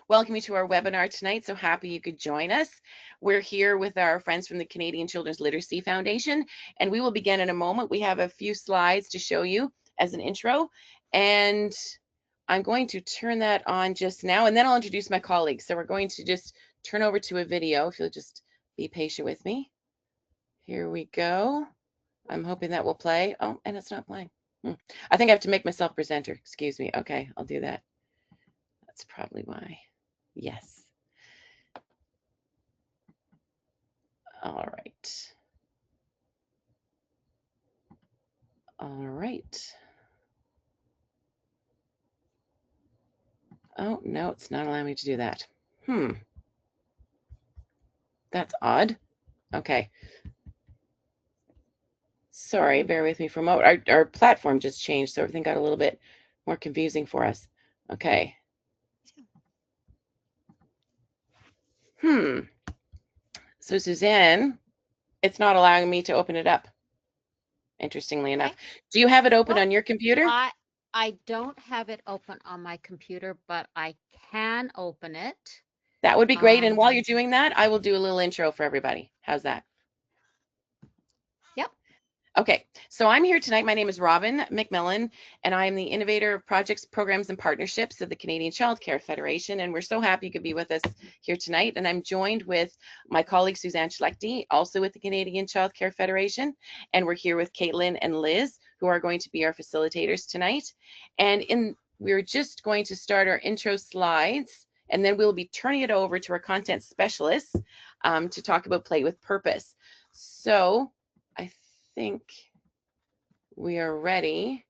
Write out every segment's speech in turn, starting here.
welcome you to our webinar tonight. So happy you could join us. We're here with our friends from the Canadian Children's Literacy Foundation, and we will begin in a moment. We have a few slides to show you as an intro, and I'm going to turn that on just now, and then I'll introduce my colleagues. So we're going to just turn over to a video, if you'll just be patient with me. Here we go. I'm hoping that will play. Oh, and it's not playing. I think I have to make myself presenter. Excuse me. Okay, I'll do that. That's probably why. Yes. All right. All right. Oh, no, it's not allowing me to do that. That's odd. Okay. Sorry, bear with me for a moment. Our platform just changed, so everything got a little bit more confusing for us. Okay. So Suzanne, it's not allowing me to open it up, interestingly enough. Do you have it open on your computer? I don't have it open on my computer, but I can open it. That would be great. And while you're doing that, I will do a little intro for everybody. How's that? Yep. Okay, so I'm here tonight. My name is Robin McMillan, and I am the Innovator of Projects, Programs, and Partnerships of the Canadian Child Care Federation. And we're so happy you could be with us here tonight. And I'm joined with my colleague, Suzanne Schlechte, also with the Canadian Child Care Federation. And we're here with Caitlin and Liz, who are going to be our facilitators tonight. And we're just going to start our intro slides, and then we'll be turning it over to our content specialists to talk about Play with Purpose. So I think we are ready.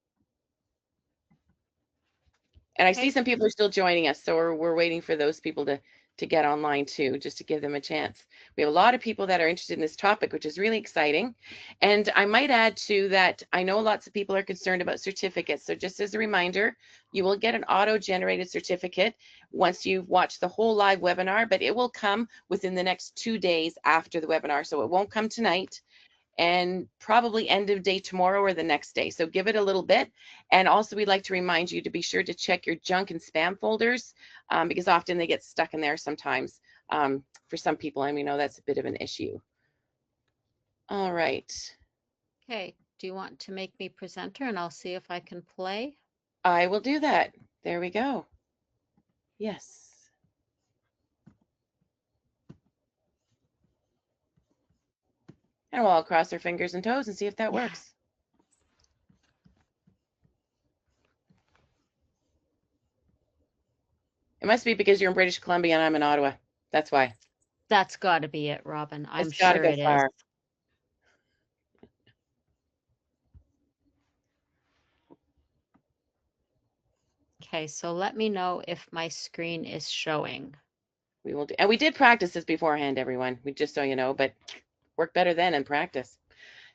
And I see some people are still joining us, so we're waiting for those people to get online too, just to give them a chance. We have a lot of people that are interested in this topic, which is really exciting. And I might add too that I know lots of people are concerned about certificates. So just as a reminder, you will get an auto-generated certificate once you've watched the whole live webinar, but it will come within the next 2 days after the webinar. So it won't come tonight, and probably end of day tomorrow or the next day. So give it a little bit. And also we'd like to remind you to be sure to check your junk and spam folders because often they get stuck in there sometimes. For some people, I mean, that's a bit of an issue. All right. Okay, do you want to make me presenter and I'll see if I can play? I will do that. There we go. Yes. And we'll all cross our fingers and toes and see if that works. It must be because you're in British Columbia and I'm in Ottawa. That's why. That's got to be it, Robin. I'm It's gotta sure go it far. is. Okay, so let me know if my screen is showing. We will do, and we did practice this beforehand, everyone. We just so you know, but work better then in practice.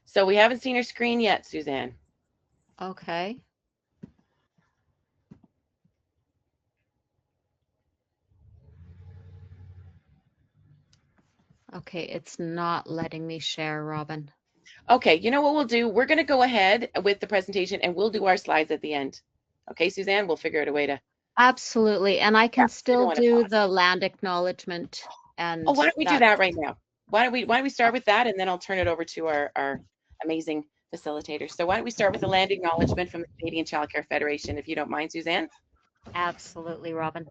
So we haven't seen her screen yet, Suzanne. Okay. Okay, it's not letting me share, Robin. Okay, you know what we'll do? We're going to go ahead with the presentation and we'll do our slides at the end. Okay, Suzanne, we'll figure out a way to. Absolutely, and I can still do the land acknowledgement. And why don't we do that right now? Why don't we start with that, and then I'll turn it over to our amazing facilitators. So why don't we start with the land acknowledgement from the Canadian Child Care Federation, if you don't mind, Suzanne? Absolutely, Robin.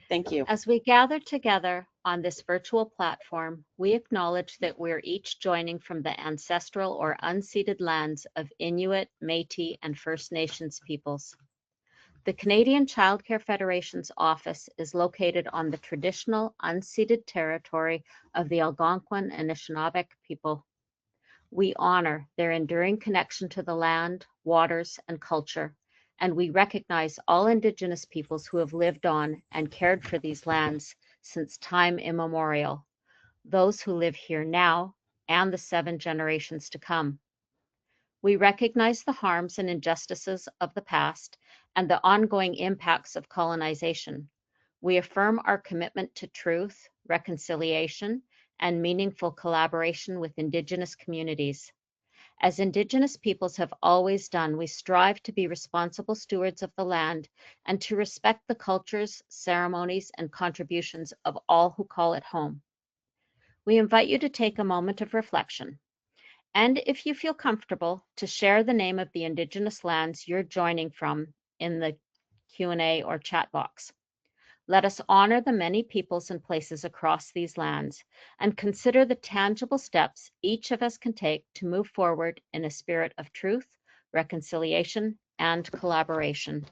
Thank you. As we gather together on this virtual platform, we acknowledge that we're each joining from the ancestral or unceded lands of Inuit, Métis, and First Nations peoples. The Canadian Child Care Federation's office is located on the traditional unceded territory of the Algonquin and Anishinaabe people. We honor their enduring connection to the land, waters, and culture, and we recognize all Indigenous peoples who have lived on and cared for these lands since time immemorial, those who live here now and the 7 generations to come. We recognize the harms and injustices of the past and the ongoing impacts of colonization. We affirm our commitment to truth, reconciliation, and meaningful collaboration with Indigenous communities. As Indigenous peoples have always done, we strive to be responsible stewards of the land and to respect the cultures, ceremonies, and contributions of all who call it home. We invite you to take a moment of reflection, and if you feel comfortable, to share the name of the Indigenous lands you're joining from in the Q&A or chat box. Let us honor the many peoples and places across these lands and consider the tangible steps each of us can take to move forward in a spirit of truth, reconciliation, and collaboration.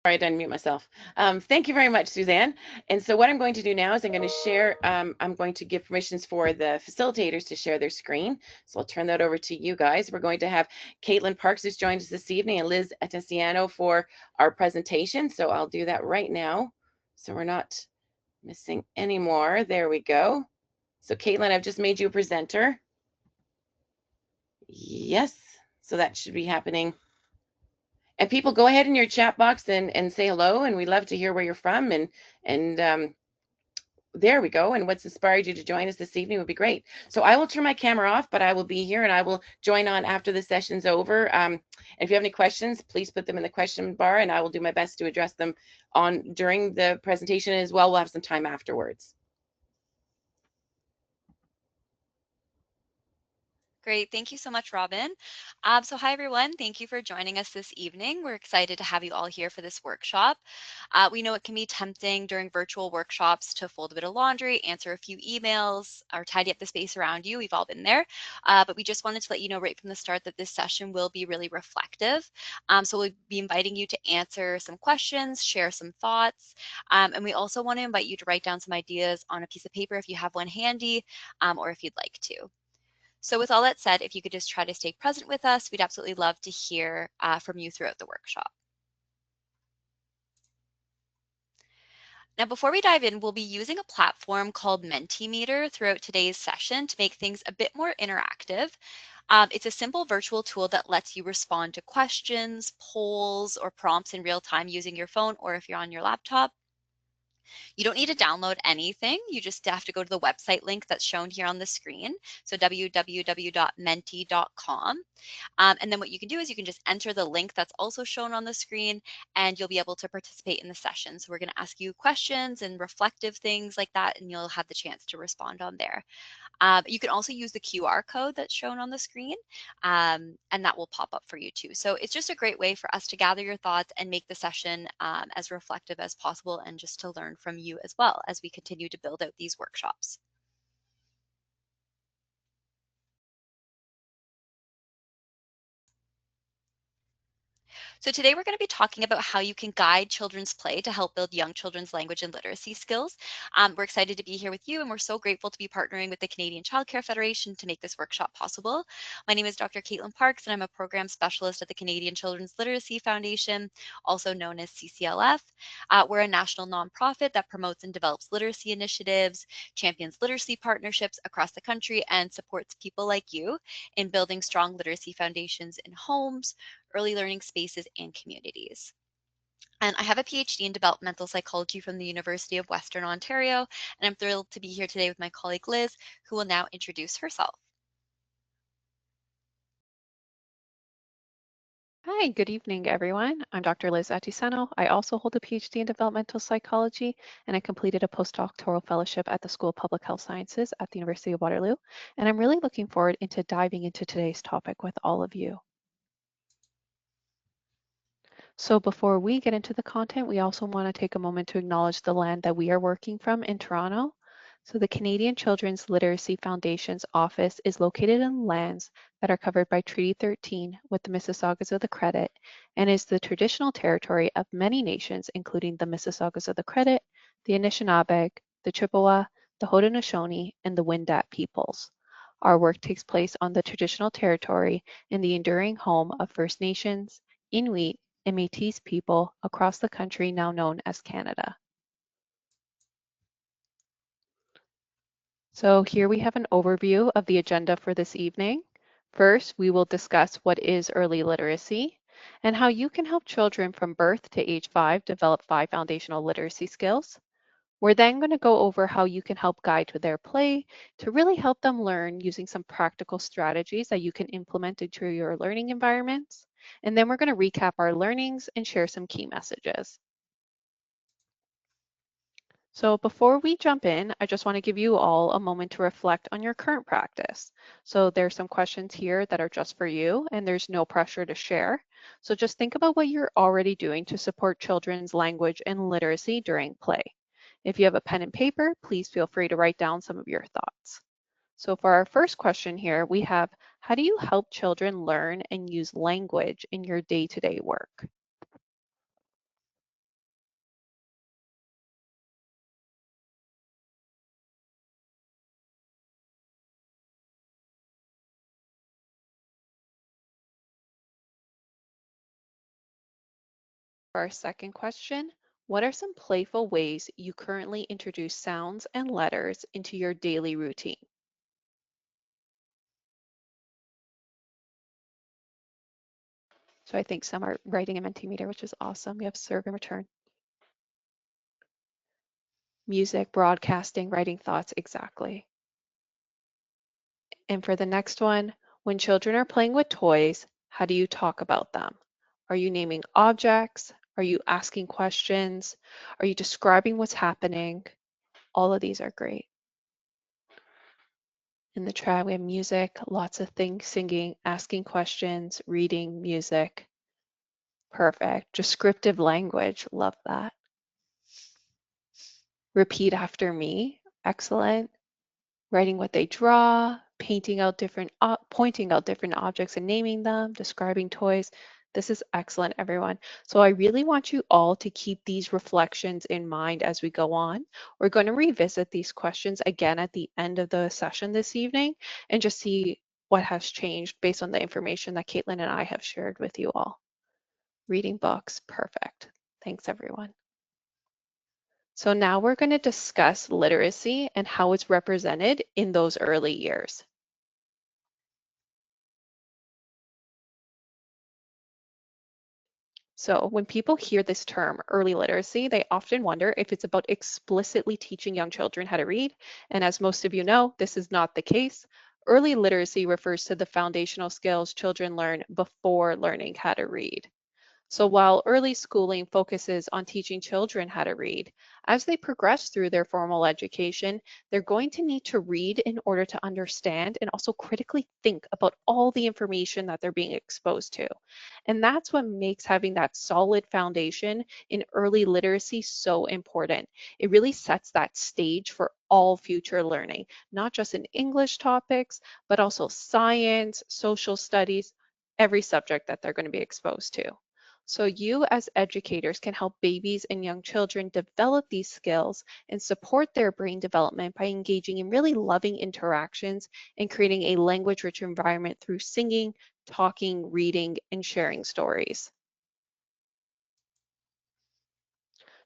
Sorry, I didn't mute myself. Thank you very much, Suzanne. And so what I'm going to do now is I'm going to share, I'm going to give permissions for the facilitators to share their screen. So I'll turn that over to you guys. We're going to have Caitlin Parks, who's joined us this evening, and Liz Atesiano for our presentation. So I'll do that right now, so we're not missing any more. There we go. So Caitlin, I've just made you a presenter. Yes, so that should be happening. And people, go ahead in your chat box and say hello, and we love to hear where you're from. And there we go. And what's inspired you to join us this evening would be great. So I will turn my camera off, but I will be here and I will join on after the session's over. If you have any questions, please put them in the question bar, and I will do my best to address them during the presentation as well. We'll have some time afterwards. Great. Thank you so much, Robin. So hi, everyone. Thank you for joining us this evening. We're excited to have you all here for this workshop. We know it can be tempting during virtual workshops to fold a bit of laundry, answer a few emails, or tidy up the space around you. We've all been there. But we just wanted to let you know right from the start that this session will be really reflective. So we'll be inviting you to answer some questions, share some thoughts. And we also want to invite you to write down some ideas on a piece of paper if you have one handy, or if you'd like to. So with all that said, if you could just try to stay present with us, we'd absolutely love to hear from you throughout the workshop. Now, before we dive in, we'll be using a platform called Mentimeter throughout today's session to make things a bit more interactive. It's a simple virtual tool that lets you respond to questions, polls, or prompts in real time using your phone or if you're on your laptop. You don't need to download anything. You just have to go to the website link that's shown here on the screen. So www.menti.com. And then what you can do is you can just enter the link that's also shown on the screen, and you'll be able to participate in the session. So we're going to ask you questions and reflective things like that, and you'll have the chance to respond on there. You can also use the QR code that's shown on the screen, and that will pop up for you too. So it's just a great way for us to gather your thoughts and make the session as reflective as possible, and just to learn from you as well as we continue to build out these workshops. So today we're going to be talking about how you can guide children's play to help build young children's language and literacy skills. We're excited to be here with you, and we're so grateful to be partnering with the Canadian Childcare Federation to make this workshop possible. My name is Dr. Caitlin Parks, and I'm a program specialist at the Canadian Children's Literacy Foundation, also known as CCLF. We're a national nonprofit that promotes and develops literacy initiatives, champions literacy partnerships across the country, and supports people like you in building strong literacy foundations in homes, early learning spaces, and communities. And I have a PhD in developmental psychology from the University of Western Ontario, and I'm thrilled to be here today with my colleague Liz, who will now introduce herself. Hi, good evening, everyone. I'm Dr. Liz Attisano. I also hold a PhD in developmental psychology, and I completed a postdoctoral fellowship at the School of Public Health Sciences at the University of Waterloo. And I'm really looking forward into diving into today's topic with all of you. So before we get into the content, we also want to take a moment to acknowledge the land that we are working from in Toronto. So the Canadian Children's Literacy Foundation's office is located in lands that are covered by Treaty 13 with the Mississaugas of the Credit, and is the traditional territory of many nations, including the Mississaugas of the Credit, the Anishinaabe, the Chippewa, the Haudenosaunee, and the Wendat peoples. Our work takes place on the traditional territory in the enduring home of First Nations, Inuit, and Métis people across the country now known as Canada. So here we have an overview of the agenda for this evening. First, we will discuss what is early literacy. and how you can help children from birth to age 5 develop 5 foundational literacy skills. We're then going to go over how you can help guide with their play to really help them learn using some practical strategies that you can implement into your learning environments. And then we're going to recap our learnings and share some key messages. So before we jump in, I just want to give you all a moment to reflect on your current practice. So there's some questions here that are just for you, and there's no pressure to share. So just think about what you're already doing to support children's language and literacy during play. If you have a pen and paper, please feel free to write down some of your thoughts. So for our first question here, we have, how do you help children learn and use language in your day-to-day work? For our second question, what are some playful ways you currently introduce sounds and letters into your daily routine? So I think some are writing in Mentimeter, which is awesome. We have serve and return. Music, broadcasting, writing thoughts, exactly. And for the next one, when children are playing with toys, how do you talk about them? Are you naming objects? Are you asking questions? Are you describing what's happening? All of these are great. In the chat, we have music, lots of things, singing, asking questions, reading, music. Perfect. Descriptive language, love that. Repeat after me, excellent. Writing what they draw, pointing out different objects and naming them, describing toys. This is excellent, everyone. So I really want you all to keep these reflections in mind as we go on. We're going to revisit these questions again at the end of the session this evening and just see what has changed based on the information that Caitlin and I have shared with you all. Reading books, perfect. Thanks, everyone. So now we're going to discuss literacy and how it's represented in those early years. So when people hear this term, early literacy, they often wonder if it's about explicitly teaching young children how to read. And as most of you know, this is not the case. Early literacy refers to the foundational skills children learn before learning how to read. So while early schooling focuses on teaching children how to read, as they progress through their formal education, they're going to need to read in order to understand and also critically think about all the information that they're being exposed to. And that's what makes having that solid foundation in early literacy so important. It really sets that stage for all future learning, not just in English topics, but also science, social studies, every subject that they're going to be exposed to. So you as educators can help babies and young children develop these skills and support their brain development by engaging in really loving interactions and creating a language-rich environment through singing, talking, reading, and sharing stories.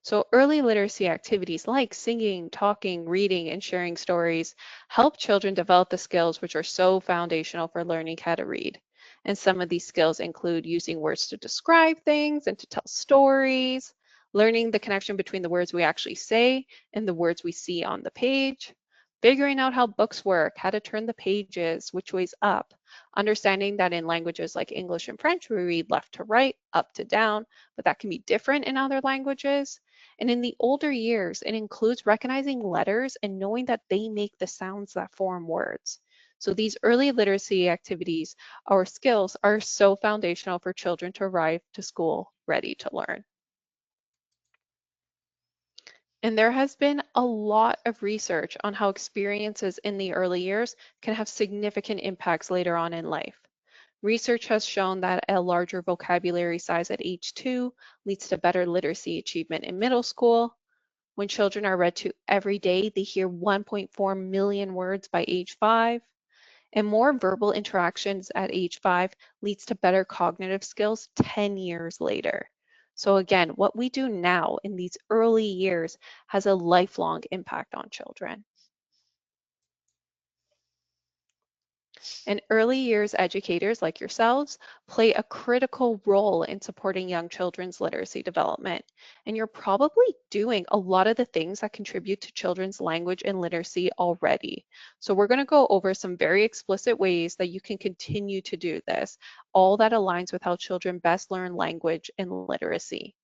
So early literacy activities like singing, talking, reading, and sharing stories help children develop the skills which are so foundational for learning how to read. And some of these skills include using words to describe things and to tell stories, learning the connection between the words we actually say and the words we see on the page, figuring out how books work, how to turn the pages, which way's up, understanding that in languages like English and French, we read left to right, up to down, but that can be different in other languages. And in the older years, it includes recognizing letters and knowing that they make the sounds that form words. So these early literacy activities or skills are so foundational for children to arrive to school ready to learn. And there has been a lot of research on how experiences in the early years can have significant impacts later on in life. Research has shown that a larger vocabulary size at age 2 leads to better literacy achievement in middle school. When children are read to every day, they hear 1.4 million words by age 5. And more verbal interactions at age 5 leads to better cognitive skills 10 years later. So again, what we do now in these early years has a lifelong impact on children. And early years educators like yourselves play a critical role in supporting young children's literacy development. And you're probably doing a lot of the things that contribute to children's language and literacy already. So we're going to go over some very explicit ways that you can continue to do this, all that aligns with how children best learn language and literacy.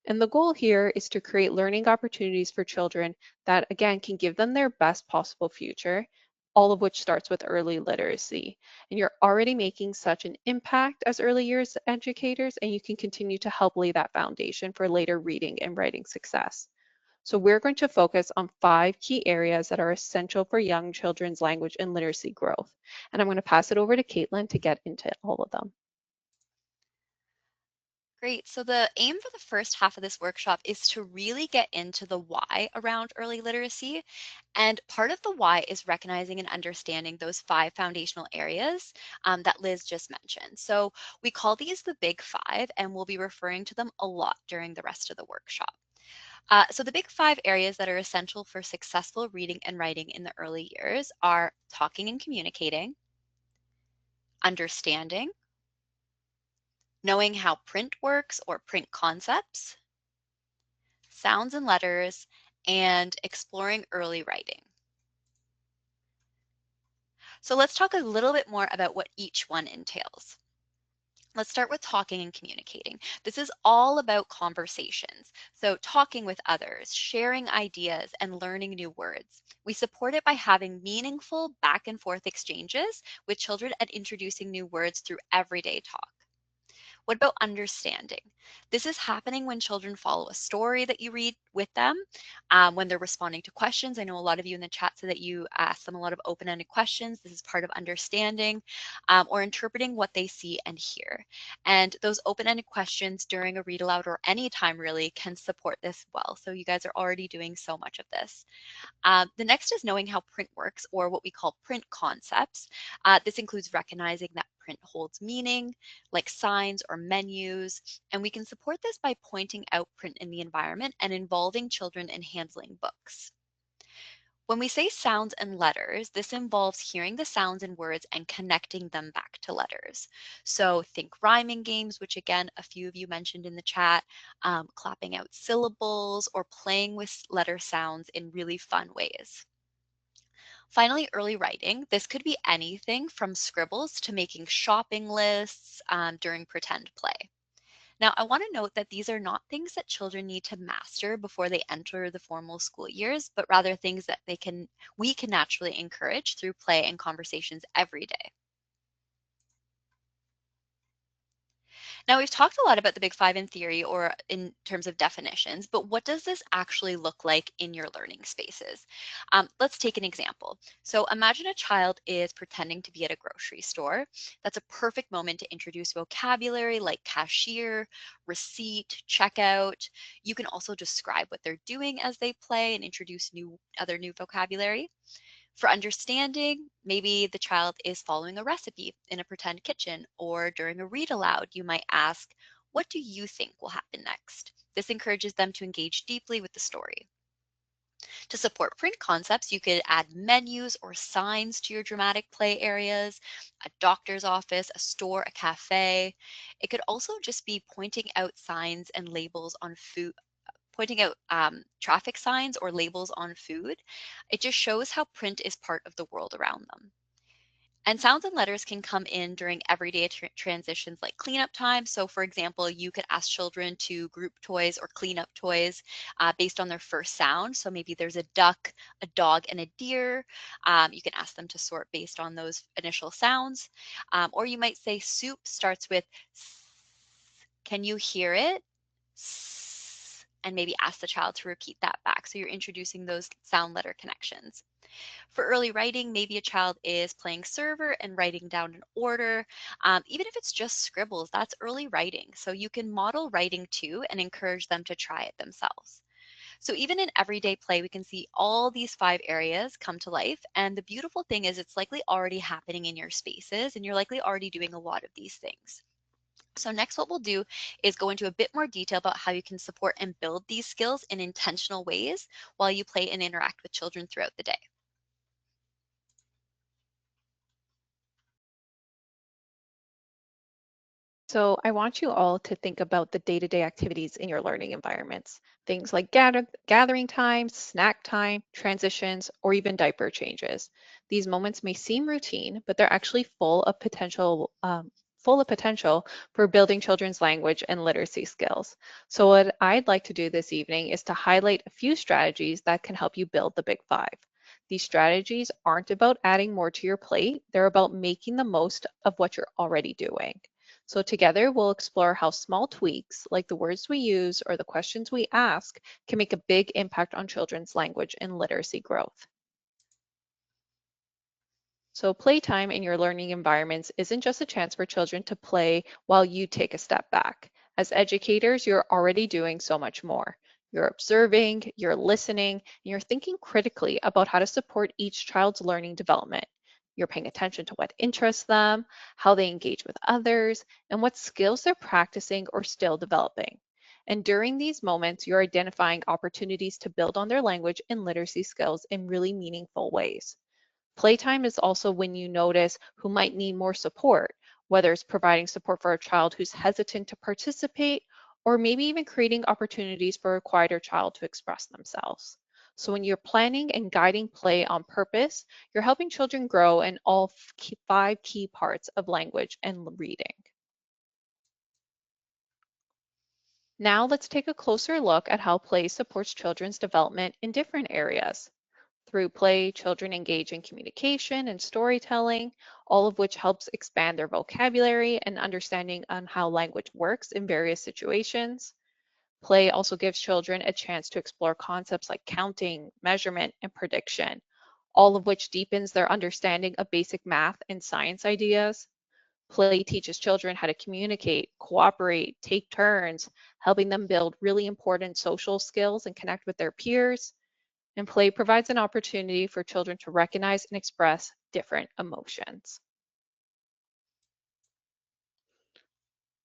And the goal here is to create learning opportunities for children that, again, can give them their best possible future, all of which starts with early literacy. And you're already making such an impact as early years educators, and you can continue to help lay that foundation for later reading and writing success. So we're going to focus on 5 key areas that are essential for young children's language and literacy growth. And I'm going to pass it over to Caitlin to get into all of them. Great. So the aim for the first half of this workshop is to really get into the why around early literacy. And part of the why is recognizing and understanding those 5 foundational areas that Liz just mentioned. So we call these the big 5, and we'll be referring to them a lot during the rest of the workshop. So the big 5 areas that are essential for successful reading and writing in the early years are talking and communicating, understanding, knowing how print works or print concepts, sounds and letters, and exploring early writing. So let's talk a little bit more about what each one entails. Let's start with talking and communicating. This is all about conversations. So talking with others, sharing ideas, and learning new words. We support it by having meaningful back and forth exchanges with children and introducing new words through everyday talk. What about understanding? This is happening when children follow a story that you read with them, when they're responding to questions. I know a lot of you in the chat said that you ask them a lot of open-ended questions. This is part of understanding, or interpreting what they see and hear. And those open-ended questions during a read aloud or any time really can support this well. So you guys are already doing so much of this. The next is knowing how print works, or what we call print concepts. This includes recognizing that print holds meaning, like signs or menus, and we can support this by pointing out print in the environment and involving children in handling books. When we say sounds and letters, this involves hearing the sounds and words and connecting them back to letters. So think rhyming games, which again, a few of you mentioned in the chat, clapping out syllables, or playing with letter sounds in really fun ways. Finally, early writing. This could be anything from scribbles to making shopping lists during pretend play. Now, I want to note that these are not things that children need to master before they enter the formal school years, but rather things that we can naturally encourage through play and conversations every day. Now, we've talked a lot about the Big 5 in theory or in terms of definitions, but what does this actually look like in your learning spaces? Let's take an example. So imagine a child is pretending to be at a grocery store. That's a perfect moment to introduce vocabulary like cashier, receipt, checkout. You can also describe what they're doing as they play and introduce other new vocabulary. For understanding, maybe the child is following a recipe in a pretend kitchen, or during a read aloud, you might ask, "What do you think will happen next?" This encourages them to engage deeply with the story. To support print concepts, you could add menus or signs to your dramatic play areas, a doctor's office, a store, a cafe. It could also just be pointing out signs and labels on food, pointing out traffic signs or labels on food. It just shows how print is part of the world around them. And sounds and letters can come in during everyday transitions like cleanup time. So for example, you could ask children to group toys or clean up toys based on their first sound. So maybe there's a duck, a dog, and a deer. You can ask them to sort based on those initial sounds. Or you might say soup starts with S. Can you hear it? S. And maybe ask the child to repeat that back. So you're introducing those sound letter connections. For early writing, maybe a child is playing server and writing down an order. Even if it's just scribbles, that's early writing. So you can model writing too and encourage them to try it themselves. So even in everyday play, we can see all these 5 areas come to life. And the beautiful thing is it's likely already happening in your spaces, and you're likely already doing a lot of these things. So next, what we'll do is go into a bit more detail about how you can support and build these skills in intentional ways while you play and interact with children throughout the day. So I want you all to think about the day-to-day activities in your learning environments. Things like gathering time, snack time, transitions, or even diaper changes. These moments may seem routine, but they're actually full of potential for building children's language and literacy skills. So what I'd like to do this evening is to highlight a few strategies that can help you build the Big Five. These strategies aren't about adding more to your plate, they're about making the most of what you're already doing. So together we'll explore how small tweaks, like the words we use or the questions we ask, can make a big impact on children's language and literacy growth. So playtime in your learning environments isn't just a chance for children to play while you take a step back. As educators, you're already doing so much more. You're observing, you're listening, and you're thinking critically about how to support each child's learning development. You're paying attention to what interests them, how they engage with others, and what skills they're practicing or still developing. And during these moments, you're identifying opportunities to build on their language and literacy skills in really meaningful ways. Playtime is also when you notice who might need more support, whether it's providing support for a child who's hesitant to participate, or maybe even creating opportunities for a quieter child to express themselves. So when you're planning and guiding play on purpose, you're helping children grow in all five key parts of language and reading. Now let's take a closer look at how play supports children's development in different areas. Through play, children engage in communication and storytelling, all of which helps expand their vocabulary and understanding on how language works in various situations. Play also gives children a chance to explore concepts like counting, measurement, and prediction, all of which deepens their understanding of basic math and science ideas. Play teaches children how to communicate, cooperate, take turns, helping them build really important social skills and connect with their peers. And play provides an opportunity for children to recognize and express different emotions.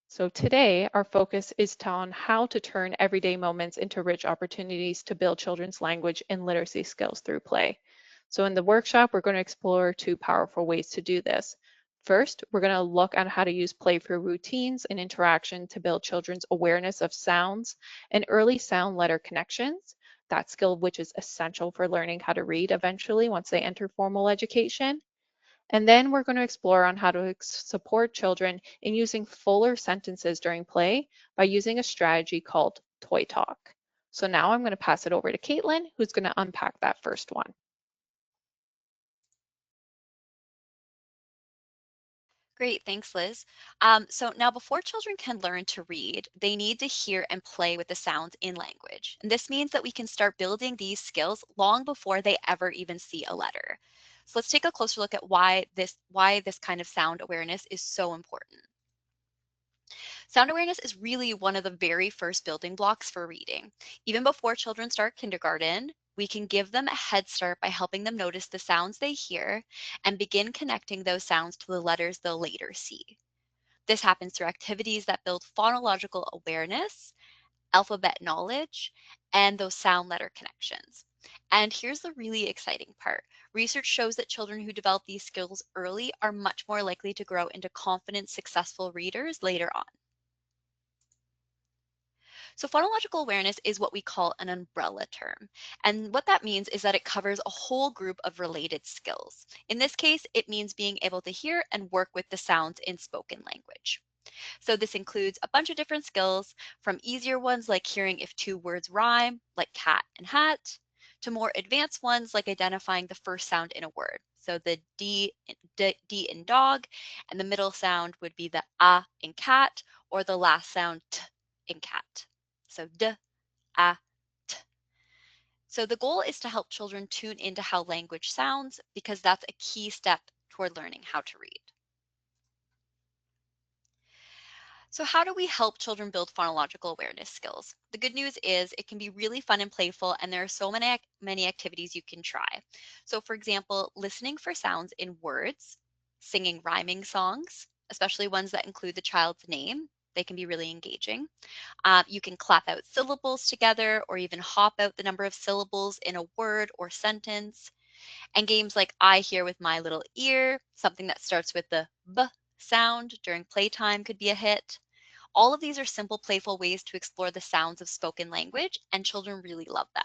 So today, our focus is on how to turn everyday moments into rich opportunities to build children's language and literacy skills through play. So in the workshop, we're going to explore two powerful ways to do this. First, we're going to look at how to use play for routines and interaction to build children's awareness of sounds and early sound letter connections, that skill which is essential for learning how to read eventually once they enter formal education. And then we're going to explore on how to support children in using fuller sentences during play by using a strategy called Toy Talk. So now I'm going to pass it over to Caitlin, who's going to unpack that first one. Great, thanks, Liz. So now before children can learn to read, they need to hear and play with the sounds in language. And this means that we can start building these skills long before they ever even see a letter. So let's take a closer look at why this kind of sound awareness is so important. Sound awareness is really one of the very first building blocks for reading. Even before children start kindergarten, we can give them a head start by helping them notice the sounds they hear and begin connecting those sounds to the letters they'll later see. This happens through activities that build phonological awareness, alphabet knowledge, and those sound letter connections. And here's the really exciting part. Research shows that children who develop these skills early are much more likely to grow into confident, successful readers later on. So phonological awareness is what we call an umbrella term. And what that means is that it covers a whole group of related skills. In this case, it means being able to hear and work with the sounds in spoken language. So this includes a bunch of different skills, from easier ones like hearing if two words rhyme, like cat and hat, to more advanced ones like identifying the first sound in a word. So the D in dog, and the middle sound would be the A in cat, or the last sound T in cat. So D, A, T. So the goal is to help children tune into how language sounds, because that's a key step toward learning how to read. So how do we help children build phonological awareness skills? The good news is it can be really fun and playful, and there are so many activities you can try. So for example, listening for sounds in words, singing rhyming songs, especially ones that include the child's name. They can be really engaging. You can clap out syllables together, or even hop out the number of syllables in a word or sentence. And games like I Hear with My Little Ear, something that starts with the B Sound during playtime could be a hit. All of these are simple, playful ways to explore the sounds of spoken language, and children really love them.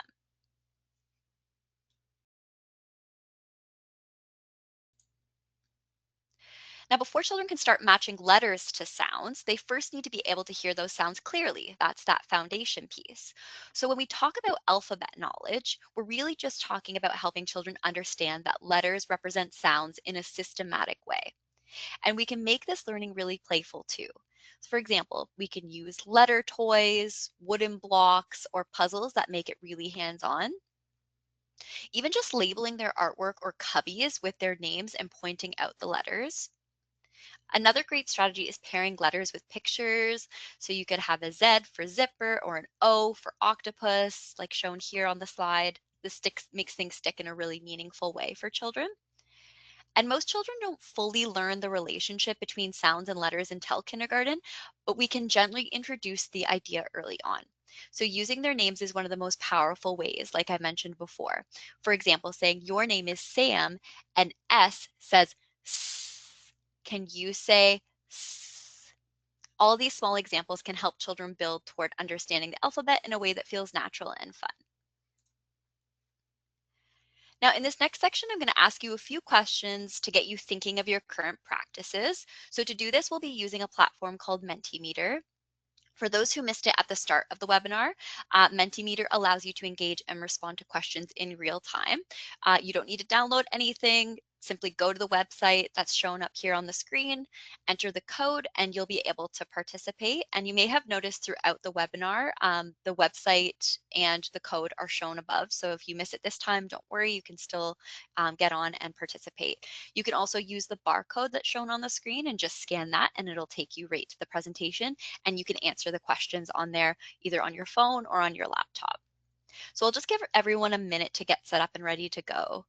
Now, before children can start matching letters to sounds, they first need to be able to hear those sounds clearly. That's that foundation piece. So when we talk about alphabet knowledge, we're really just talking about helping children understand that letters represent sounds in a systematic way. And we can make this learning really playful too. So for example, we can use letter toys, wooden blocks, or puzzles that make it really hands-on. Even just labeling their artwork or cubbies with their names and pointing out the letters. Another great strategy is pairing letters with pictures. So you could have a Z for zipper or an O for octopus, like shown here on the slide. This makes things stick in a really meaningful way for children. And most children don't fully learn the relationship between sounds and letters until kindergarten, but we can gently introduce the idea early on. So using their names is one of the most powerful ways, like I mentioned before. For example, saying your name is Sam and S says S. Can you say S? All these small examples can help children build toward understanding the alphabet in a way that feels natural and fun. Now, in this next section, I'm going to ask you a few questions to get you thinking of your current practices. So to do this, we'll be using a platform called Mentimeter. For those who missed it at the start of the webinar, Mentimeter allows you to engage and respond to questions in real time. You don't need to download anything. Simply go to the website that's shown up here on the screen, enter the code, and you'll be able to participate. And you may have noticed throughout the webinar, the website and the code are shown above. So if you miss it this time, don't worry, you can still get on and participate. You can also use the barcode that's shown on the screen and just scan that, and it'll take you right to the presentation, and you can answer the questions on there either on your phone or on your laptop. So I'll just give everyone a minute to get set up and ready to go.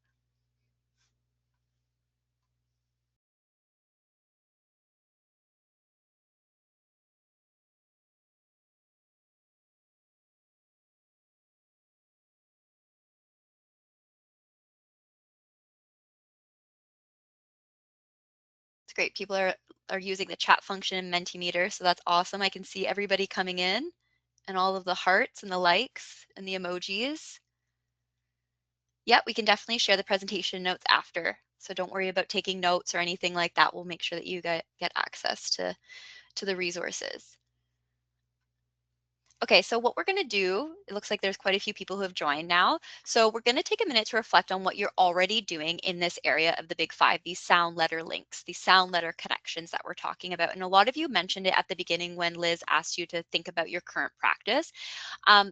It's great. People are using the chat function in Mentimeter, so that's awesome. I can see everybody coming in and all of the hearts and the likes and the emojis. Yep, we can definitely share the presentation notes after. So don't worry about taking notes or anything like that. We'll make sure that you get access to the resources. Okay, so what we're going to do, it looks like there's quite a few people who have joined now. So we're going to take a minute to reflect on what you're already doing in this area of the Big Five, these sound letter links, these sound letter connections that we're talking about. And a lot of you mentioned it at the beginning when Liz asked you to think about your current practice.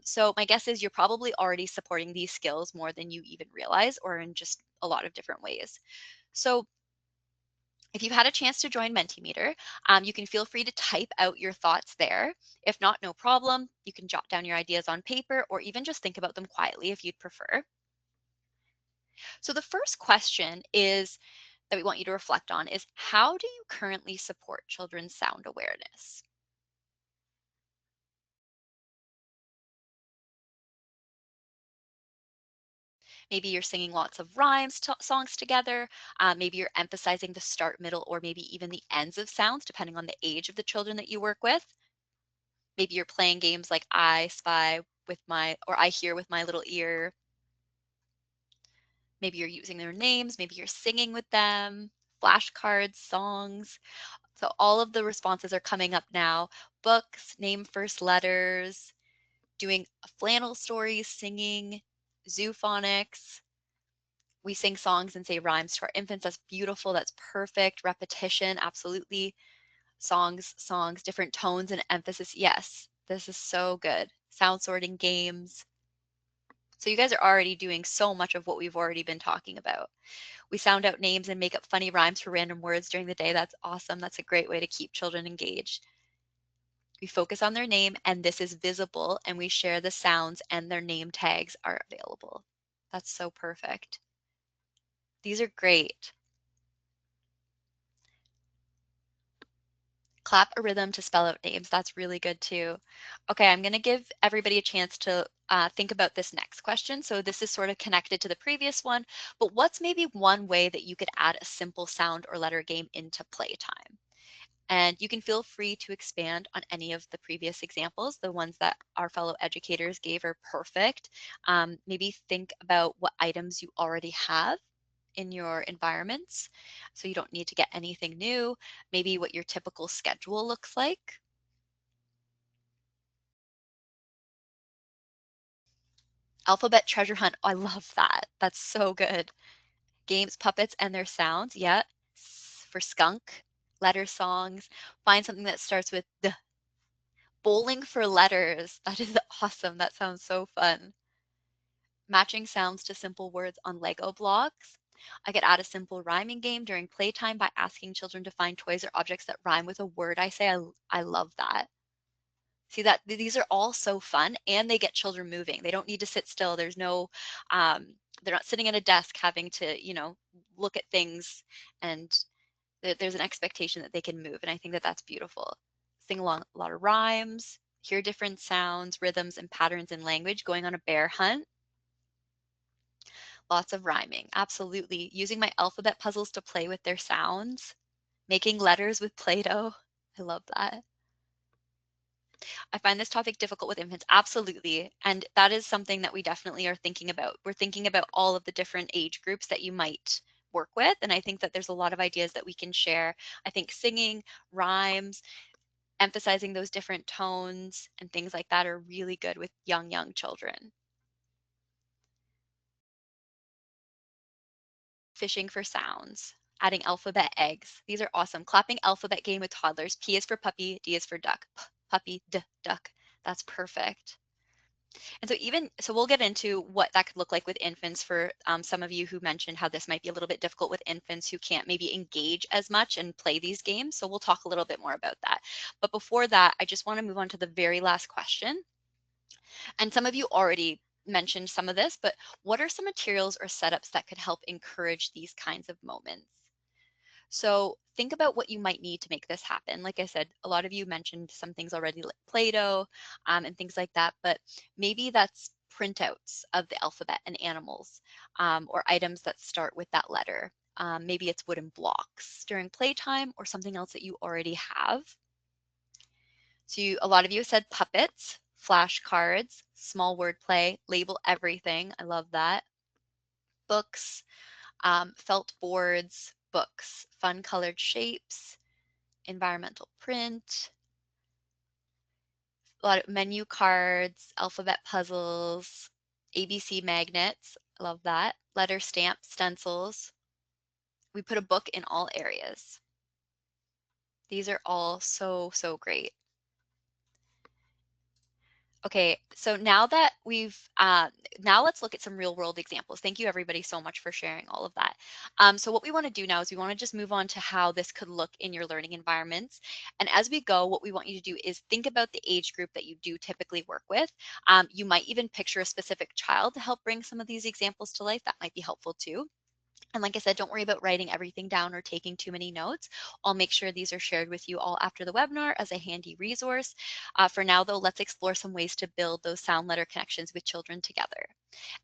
So my guess is you're probably already supporting these skills more than you even realize, or in just a lot of different ways. So if you've had a chance to join Mentimeter, you can feel free to type out your thoughts there. If not, no problem. You can jot down your ideas on paper or even just think about them quietly if you'd prefer. So the first question is that we want you to reflect on is, how do you currently support children's sound awareness? Maybe you're singing lots of rhymes songs together. Maybe you're emphasizing the start, middle, or maybe even the ends of sounds, depending on the age of the children that you work with. Maybe you're playing games like I spy with or I hear with my little ear. Maybe you're using their names. Maybe you're singing with them, flashcards, songs. So all of the responses are coming up now. Books, name first letters, doing flannel stories, singing, zoophonics. We sing songs and say rhymes to our infants. That's beautiful. That's perfect. Repetition, absolutely. Songs, different tones and emphasis. Yes, this is so good. Sound sorting games. So you guys are already doing so much of what we've already been talking about. We sound out names and make up funny rhymes for random words during the day. That's awesome. That's a great way to keep children engaged. We focus on their name, and this is visible, and we share the sounds, and their name tags are available. That's so perfect. These are great. Clap a rhythm to spell out names. That's really good too. Okay, I'm going to give everybody a chance to think about this next question. So this is sort of connected to the previous one, but what's maybe one way that you could add a simple sound or letter game into playtime? And you can feel free to expand on any of the previous examples. The ones that our fellow educators gave are perfect. Maybe think about what items you already have in your environments, so you don't need to get anything new. Maybe what your typical schedule looks like. Alphabet treasure hunt. Oh, I love that. That's so good. Games, puppets, and their sounds. Yeah. For skunk, letter songs. Find something that starts with the. Bowling for letters. That is awesome. That sounds so fun. Matching sounds to simple words on Lego blocks. I could add a simple rhyming game during playtime by asking children to find toys or objects that rhyme with a word I say. I love that. See that these are all so fun, and they get children moving. They don't need to sit still. There's no, they're not sitting at a desk having to, look at things, and there's an expectation that they can move. And I think that that's beautiful. Sing along a lot of rhymes, hear different sounds, rhythms, and patterns in language, going on a bear hunt. Lots of rhyming, absolutely. Using my alphabet puzzles to play with their sounds, making letters with Play-Doh. I love that. I find this topic difficult with infants, absolutely. And that is something that we definitely are thinking about. We're thinking about all of the different age groups that you might work with. And I think that there's a lot of ideas that we can share. I think singing, rhymes, emphasizing those different tones and things like that are really good with young children. Fishing for sounds, adding alphabet eggs. These are awesome. Clapping alphabet game with toddlers. P is for puppy, D is for duck. Puppy, duck. That's perfect. And so we'll get into what that could look like with infants for some of you who mentioned how this might be a little bit difficult with infants who can't maybe engage as much and play these games. So we'll talk a little bit more about that. But before that, I just want to move on to the very last question. And some of you already mentioned some of this, but what are some materials or setups that could help encourage these kinds of moments? So think about what you might need to make this happen. Like I said, a lot of you mentioned some things already like Play-Doh and things like that, but maybe that's printouts of the alphabet and animals or items that start with that letter. Maybe it's wooden blocks during playtime or something else that you already have. So a lot of you said puppets, flashcards, small wordplay, label everything. I love that. Books, felt boards, books, fun colored shapes, environmental print, a lot of menu cards, alphabet puzzles, ABC magnets. I love that. Letter stamps, stencils. We put a book in all areas. These are all so, so great. Okay, so now that now let's look at some real world examples. Thank you everybody so much for sharing all of that. So what we want to do now is we want to just move on to how this could look in your learning environments. And as we go, what we want you to do is think about the age group that you do typically work with. You might even picture a specific child to help bring some of these examples to life. That might be helpful too. And like I said, don't worry about writing everything down or taking too many notes. I'll make sure these are shared with you all after the webinar as a handy resource. For now, though, let's explore some ways to build those sound letter connections with children together.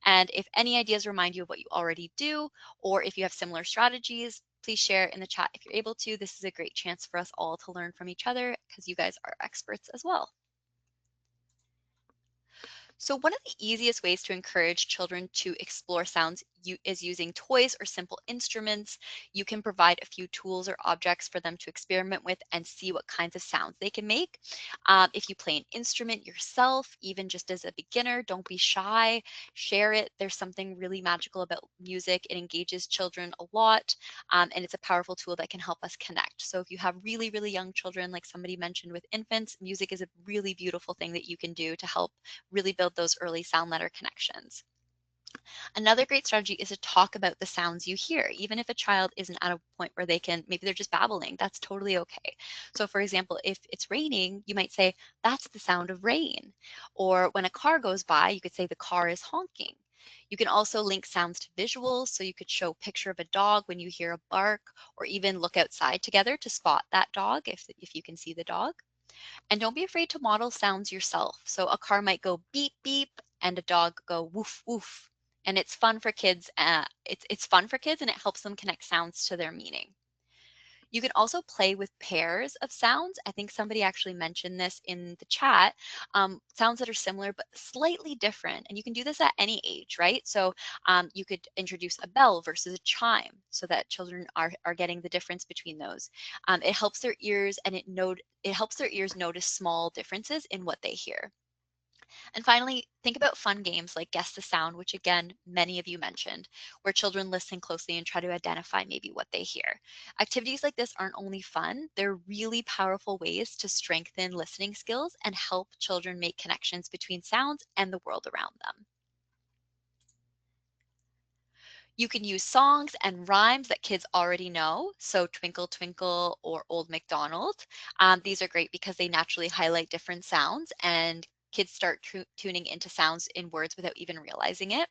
And if any ideas remind you of what you already do, or if you have similar strategies, please share in the chat if you're able to. This is a great chance for us all to learn from each other because you guys are experts as well. So one of the easiest ways to encourage children to explore sounds is using toys or simple instruments. You can provide a few tools or objects for them to experiment with and see what kinds of sounds they can make. If you play an instrument yourself, even just as a beginner, don't be shy, share it. There's something really magical about music. It engages children a lot, and it's a powerful tool that can help us connect. So if you have really, really young children, like somebody mentioned with infants, music is a really beautiful thing that you can do to help really build those early sound letter connections. Another great strategy is to talk about the sounds you hear, even if a child isn't at a point where they can, maybe they're just babbling, that's totally okay. So for example, if it's raining, you might say, that's the sound of rain. Or when a car goes by, you could say the car is honking. You can also link sounds to visuals, so you could show a picture of a dog when you hear a bark, or even look outside together to spot that dog if you can see the dog. And don't be afraid to model sounds yourself. So a car might go beep, beep, and a dog go woof, woof. And it's fun for kids. It's fun for kids, and it helps them connect sounds to their meaning. You can also play with pairs of sounds. I think somebody actually mentioned this in the chat. Sounds that are similar but slightly different. And you can do this at any age, right? So you could introduce a bell versus a chime so that children are getting the difference between those. It helps their ears and it helps their ears notice small differences in what they hear. And finally, think about fun games like Guess the Sound, which again, many of you mentioned, where children listen closely and try to identify maybe what they hear. Activities like this aren't only fun, they're really powerful ways to strengthen listening skills and help children make connections between sounds and the world around them. You can use songs and rhymes that kids already know. So Twinkle Twinkle or Old MacDonald. These are great because they naturally highlight different sounds and kids start tuning into sounds in words without even realizing it.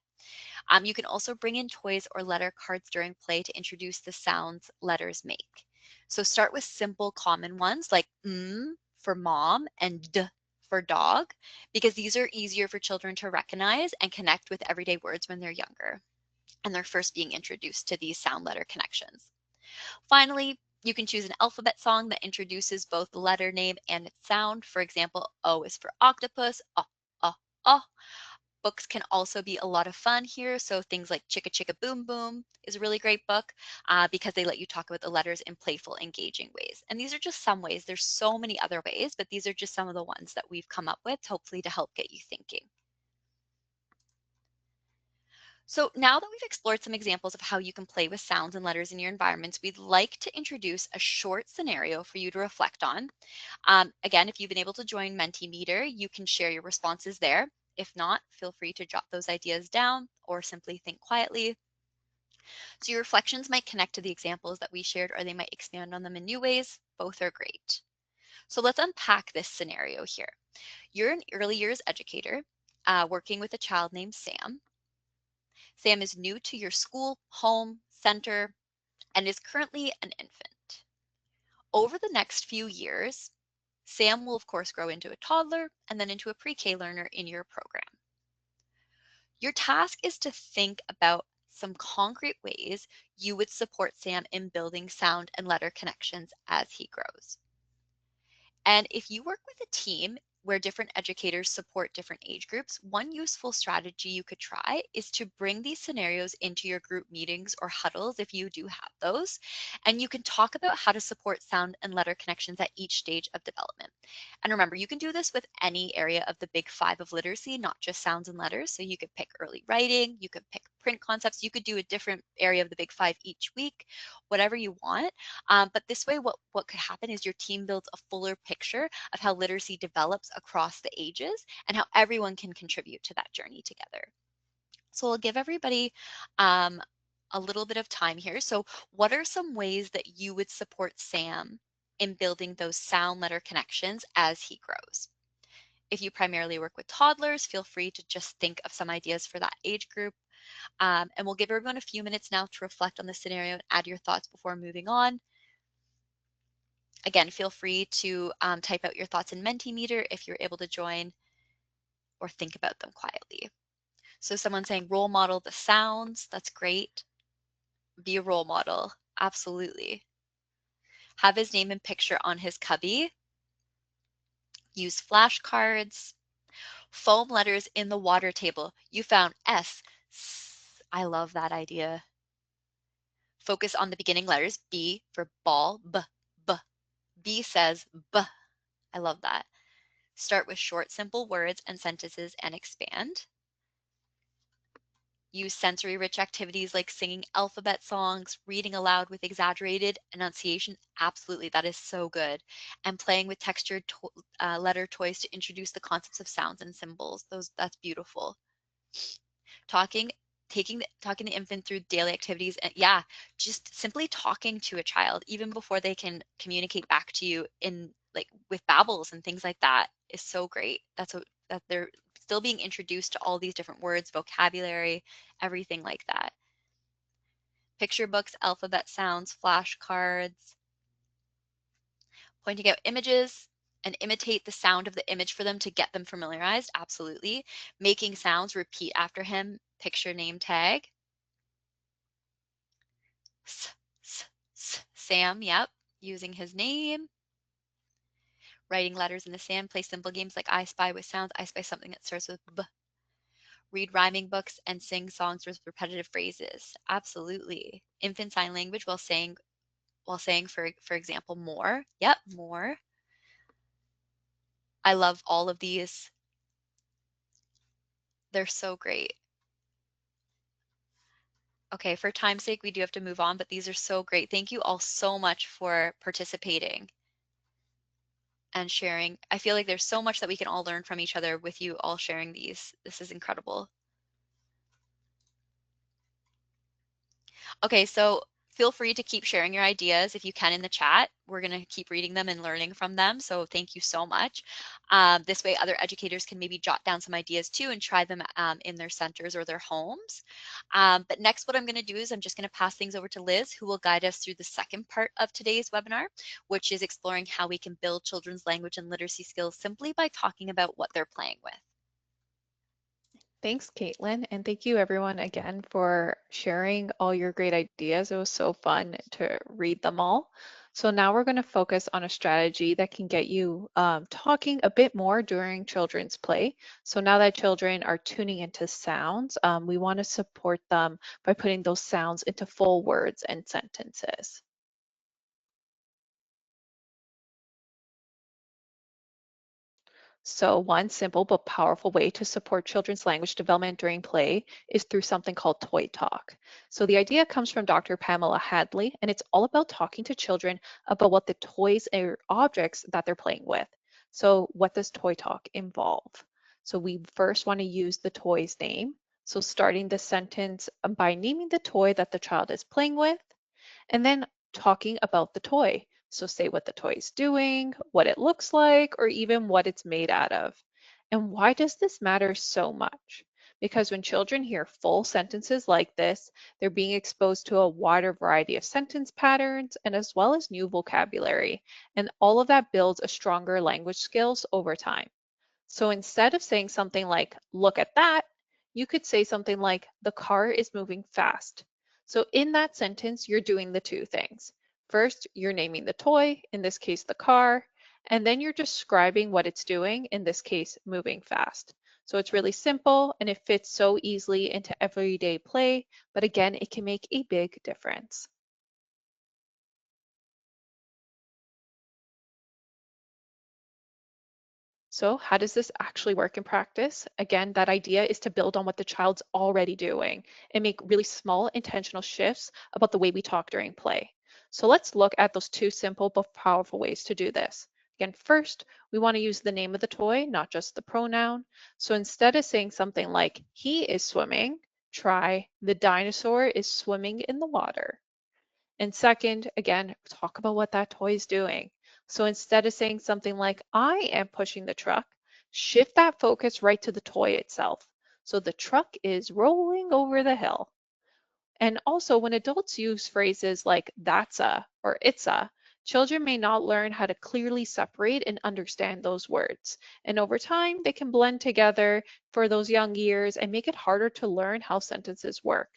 You can also bring in toys or letter cards during play to introduce the sounds letters make. So start with simple common ones like for mom and d for dog, because these are easier for children to recognize and connect with everyday words when they're younger and they're first being introduced to these sound letter connections. Finally, you can choose an alphabet song that introduces both the letter name and its sound. For example, O is for octopus, oh, oh. Books can also be a lot of fun here. So things like Chicka Chicka Boom Boom is a really great book because they let you talk about the letters in playful, engaging ways. And these are just some ways. There's so many other ways, but these are just some of the ones that we've come up with, hopefully to help get you thinking. So now that we've explored some examples of how you can play with sounds and letters in your environments, we'd like to introduce a short scenario for you to reflect on. Again, if you've been able to join Mentimeter, you can share your responses there. If not, feel free to jot those ideas down or simply think quietly. So your reflections might connect to the examples that we shared, or they might expand on them in new ways. Both are great. So let's unpack this scenario here. You're an early years educator working with a child named Sam. Sam is new to your school, home, center, and is currently an infant. Over the next few years, Sam will of course grow into a toddler and then into a pre-K learner in your program. Your task is to think about some concrete ways you would support Sam in building sound and letter connections as he grows. And if you work with a team where different educators support different age groups, one useful strategy you could try is to bring these scenarios into your group meetings or huddles if you do have those. And you can talk about how to support sound and letter connections at each stage of development. And remember, you can do this with any area of the big 5 of literacy, not just sounds and letters. So you could pick early writing, you could pick print concepts, you could do a different area of the big 5 each week, whatever you want. But this way, what could happen is your team builds a fuller picture of how literacy develops across the ages and how everyone can contribute to that journey together. So I'll give everybody a little bit of time here. So what are some ways that you would support Sam in building those sound letter connections as he grows? If you primarily work with toddlers, feel free to just think of some ideas for that age group. And we'll give everyone a few minutes now to reflect on the scenario and add your thoughts before moving on. Again, feel free to type out your thoughts in Mentimeter if you're able to join, or think about them quietly. So someone saying role model the sounds, that's great. Be a role model, absolutely. Have his name and picture on his cubby. Use flashcards. Foam letters in the water table. You found S. I love that idea. Focus on the beginning letters. B for ball, B, B. B says B. I love that. Start with short, simple words and sentences and expand. Use sensory-rich activities like singing alphabet songs, reading aloud with exaggerated enunciation. Absolutely, that is so good. And playing with textured letter toys to introduce the concepts of sounds and symbols. That's beautiful. Talking the infant through daily activities, and yeah, just simply talking to a child even before they can communicate back to you in like with babbles and things like that is so great. That they're still being introduced to all these different words, vocabulary, everything like that. Picture books, alphabet sounds, flashcards, pointing out images and imitate the sound of the image for them to get them familiarized. Absolutely. Making sounds, repeat after him, picture name tag. Sam, yep. using his name. Writing letters in the sand, play simple games like I Spy with sounds, I Spy something that starts with B. Read rhyming books and sing songs with repetitive phrases. Absolutely. Infant sign language while saying for example, more. Yep, more. I love all of these. They're so great. Okay, for time's sake, we do have to move on, but these are so great. Thank you all so much for participating and sharing. I feel like there's so much that we can all learn from each other with you all sharing these. This is incredible. Okay, so feel free to keep sharing your ideas if you can in the chat. We're going to keep reading them and learning from them. So thank you so much. This way other educators can maybe jot down some ideas too and try them in their centers or their homes. But next, what I'm going to do is I'm just going to pass things over to Liz, who will guide us through the second part of today's webinar, which is exploring how we can build children's language and literacy skills simply by talking about what they're playing with. Thanks, Caitlin, and thank you everyone again for sharing all your great ideas. It was so fun to read them all. So now we're going to focus on a strategy that can get you talking a bit more during children's play. So now that children are tuning into sounds, we want to support them by putting those sounds into full words and sentences. So one simple but powerful way to support children's language development during play is through something called toy talk. So the idea comes from Dr. Pamela Hadley, and it's all about talking to children about what the toys or objects that they're playing with. So what does toy talk involve? So we first want to use the toy's name. So starting the sentence by naming the toy that the child is playing with, and then talking about the toy. So say what the toy is doing, what it looks like, or even what it's made out of. And why does this matter so much? Because when children hear full sentences like this, they're being exposed to a wider variety of sentence patterns and as well as new vocabulary. And all of that builds a stronger language skills over time. So instead of saying something like, look at that, you could say something like, the car is moving fast. So in that sentence, you're doing the two things. First, you're naming the toy, in this case, the car, and then you're describing what it's doing, in this case, moving fast. So it's really simple and it fits so easily into everyday play, but again, it can make a big difference. So how does this actually work in practice? Again, that idea is to build on what the child's already doing and make really small intentional shifts about the way we talk during play. So let's look at those two simple but powerful ways to do this. Again, first, we want to use the name of the toy, not just the pronoun. So instead of saying something like, he is swimming, try, the dinosaur is swimming in the water. And second, again, talk about what that toy is doing. So instead of saying something like, I am pushing the truck, shift that focus right to the toy itself. So the truck is rolling over the hill. And also when adults use phrases like that's a or it's a, children may not learn how to clearly separate and understand those words. And over time, they can blend together for those young years and make it harder to learn how sentences work.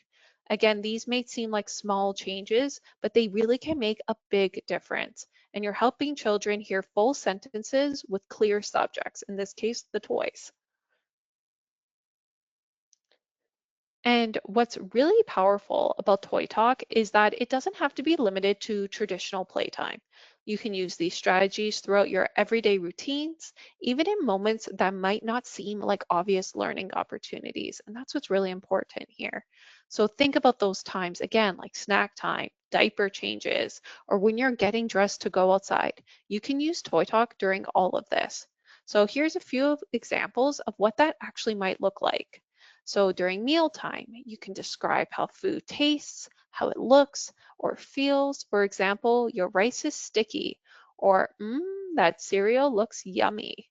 Again, these may seem like small changes, but they really can make a big difference. And you're helping children hear full sentences with clear subjects, in this case, the toys. And what's really powerful about Toy Talk is that it doesn't have to be limited to traditional playtime. You can use these strategies throughout your everyday routines, even in moments that might not seem like obvious learning opportunities. And that's what's really important here. So think about those times again, like snack time, diaper changes, or when you're getting dressed to go outside. You can use Toy Talk during all of this. So here's a few examples of what that actually might look like. So during mealtime, you can describe how food tastes, how it looks or feels. For example, your rice is sticky, or that cereal looks yummy.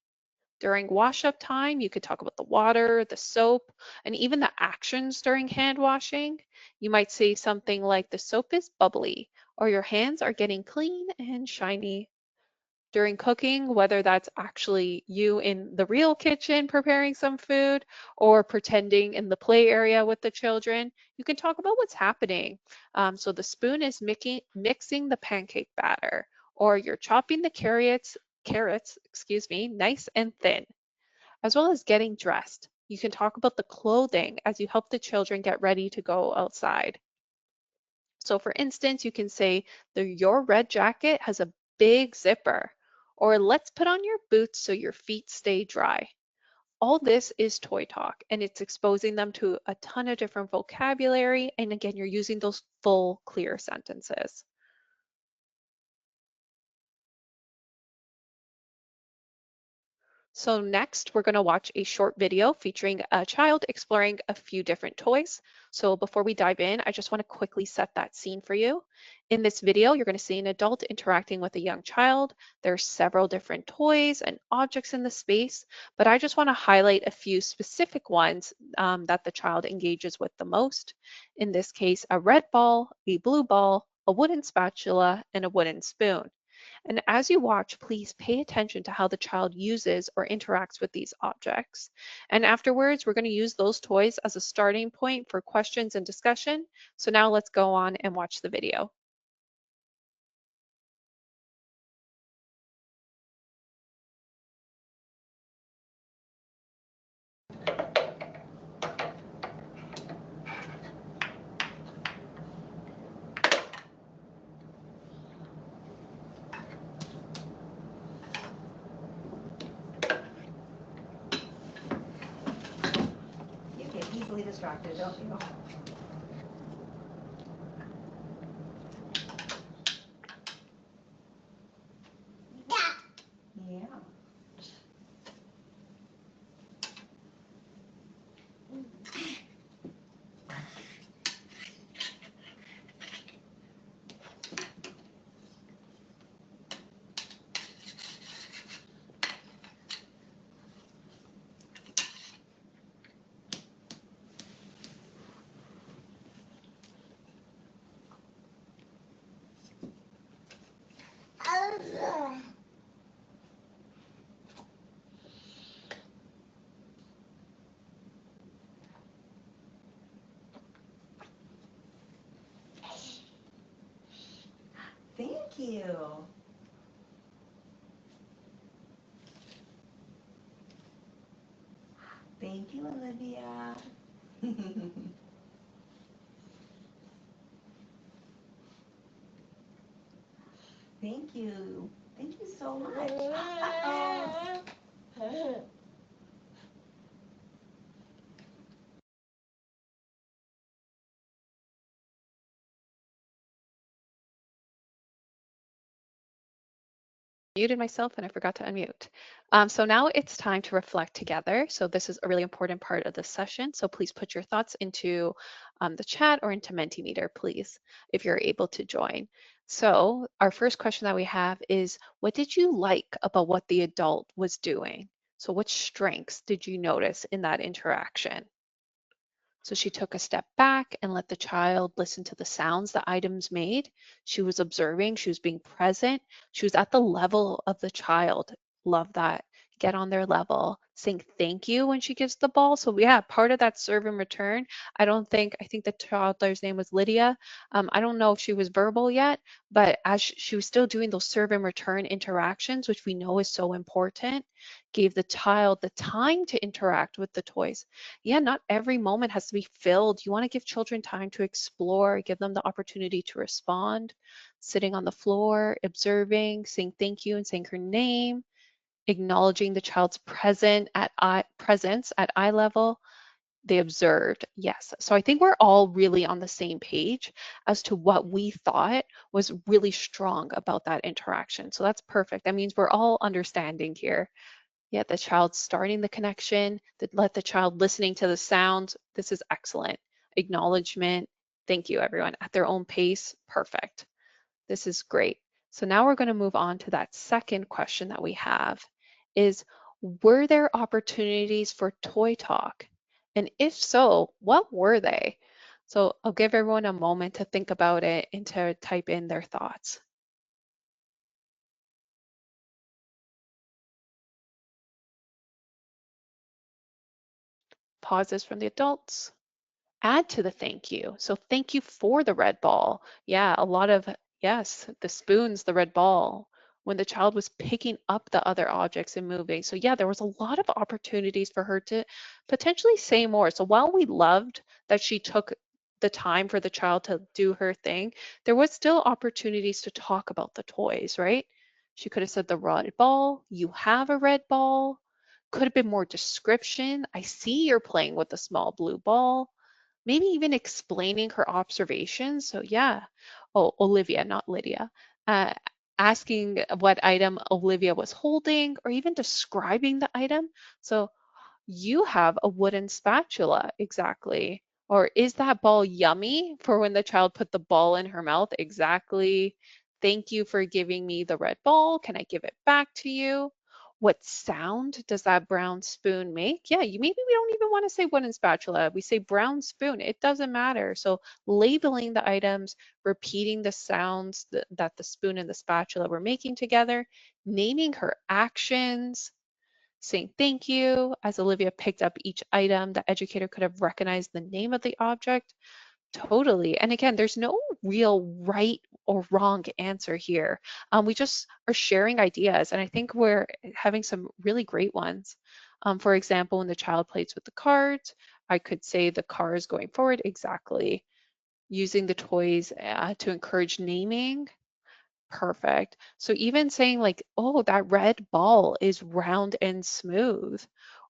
During wash-up time, you could talk about the water, the soap, and even the actions during hand washing. You might say something like, the soap is bubbly, or your hands are getting clean and shiny. During cooking, whether that's actually you in the real kitchen preparing some food or pretending in the play area with the children, you can talk about what's happening. So the spoon is mixing the pancake batter, or you're chopping the carrots, nice and thin, as well as getting dressed. You can talk about the clothing as you help the children get ready to go outside. So for instance, you can say your red jacket has a big zipper, or let's put on your boots so your feet stay dry. All this is toy talk, and it's exposing them to a ton of different vocabulary. And again, you're using those full, clear sentences. So next, we're going to watch a short video featuring a child exploring a few different toys. So before we dive in, I just want to quickly set that scene for you. In this video, you're going to see an adult interacting with a young child. There's several different toys and objects in the space, but I just want to highlight a few specific ones that the child engages with the most. In this case, a red ball, a blue ball, a wooden spatula, and a wooden spoon. And as you watch, please pay attention to how the child uses or interacts with these objects. And afterwards, we're going to use those toys as a starting point for questions and discussion. So now let's go on and watch the video. You get easily distracted, don't you? Yeah. Thank you. Thank you, Olivia. Thank you. Thank you so much. Uh-oh. Muted myself and I forgot to unmute. So now it's time to reflect together. So this is a really important part of the session. So please put your thoughts into the chat or into Mentimeter, please, if you're able to join. So our first question that we have is, what did you like about what the adult was doing? So what strengths did you notice in that interaction? So she took a step back and let the child listen to the sounds the items made. She was observing, she was being present, she was at the level of the child. Love that. Get on their level, saying thank you when she gives the ball. So yeah, part of that serve and return. I think the toddler's name was Lydia. I don't know if she was verbal yet, but as she was still doing those serve and return interactions, which we know is so important, gave the child the time to interact with the toys. Yeah, not every moment has to be filled. You want to give children time to explore, give them the opportunity to respond, sitting on the floor, observing, saying thank you and saying her name, acknowledging the child's presence at eye level. They observed, yes. So I think we're all really on the same page as to what we thought was really strong about that interaction. So that's perfect. That means we're all understanding here. Yeah, the child starting the connection, let the child listening to the sounds. This is excellent. Acknowledgement. Thank you, everyone. At their own pace. Perfect. This is great. So now we're going to move on to that second question that we have is, were there opportunities for toy talk? And if so, what were they? So I'll give everyone a moment to think about it and to type in their thoughts. Pauses from the adults. Add to the thank you. So thank you for the red ball. Yeah, a lot of Yes, the spoons, the red ball, when the child was picking up the other objects and moving. So yeah, there was a lot of opportunities for her to potentially say more. So while we loved that she took the time for the child to do her thing, there was still opportunities to talk about the toys, right? She could have said the red ball, you have a red ball. Could have been more description. I see you're playing with a small blue ball. Maybe even explaining her observations. So yeah, oh, Olivia, not Lydia, uh, asking what item Olivia was holding or even describing the item. So you have a wooden spatula, exactly. Or is that ball yummy for when the child put the ball in her mouth? Exactly. Thank you for giving me the red ball. Can I give it back to you? What sound does that brown spoon make? Yeah, you maybe we don't even want to say wooden spatula. We say brown spoon. It doesn't matter. So labeling the items, repeating the sounds that the spoon and the spatula were making together, naming her actions, saying thank you. As Olivia picked up each item, the educator could have recognized the name of the object. Totally. And again, there's no real right or wrong answer here. We just are sharing ideas, and I think we're having some really great ones. For example, when the child plays with the cards, I could say the car is going forward. Exactly. Using the toys to encourage naming. Perfect. So even saying like, oh, that red ball is round and smooth.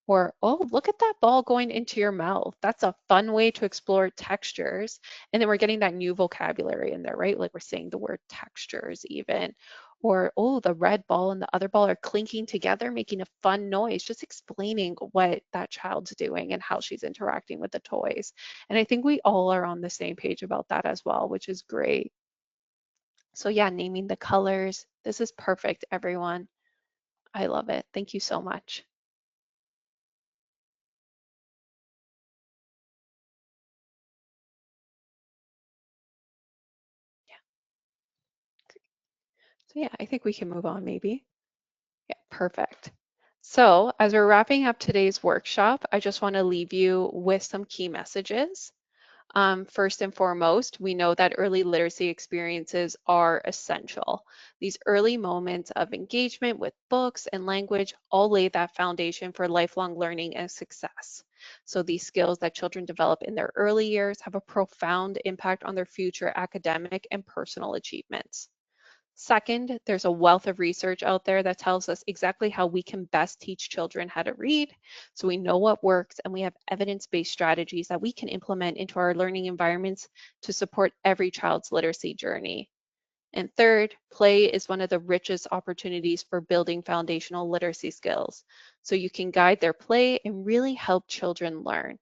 Or, oh, look at that ball going into your mouth. That's a fun way to explore textures. And then we're getting that new vocabulary in there, right? Like we're saying the word textures even. Or, oh, the red ball and the other ball are clinking together, making a fun noise, just explaining what that child's doing and how she's interacting with the toys. And I think we all are on the same page about that as well, which is great. So yeah, naming the colors. This is perfect, everyone. I love it. Thank you so much. Yeah. So yeah, I think we can move on maybe. Yeah, perfect. So as we're wrapping up today's workshop, I just want to leave you with some key messages. First and foremost, we know that early literacy experiences are essential. These early moments of engagement with books and language all lay that foundation for lifelong learning and success. So these skills that children develop in their early years have a profound impact on their future academic and personal achievements. Second, there's a wealth of research out there that tells us exactly how we can best teach children how to read. So we know what works and we have evidence-based strategies that we can implement into our learning environments to support every child's literacy journey. And third, play is one of the richest opportunities for building foundational literacy skills. So you can guide their play and really help children learn.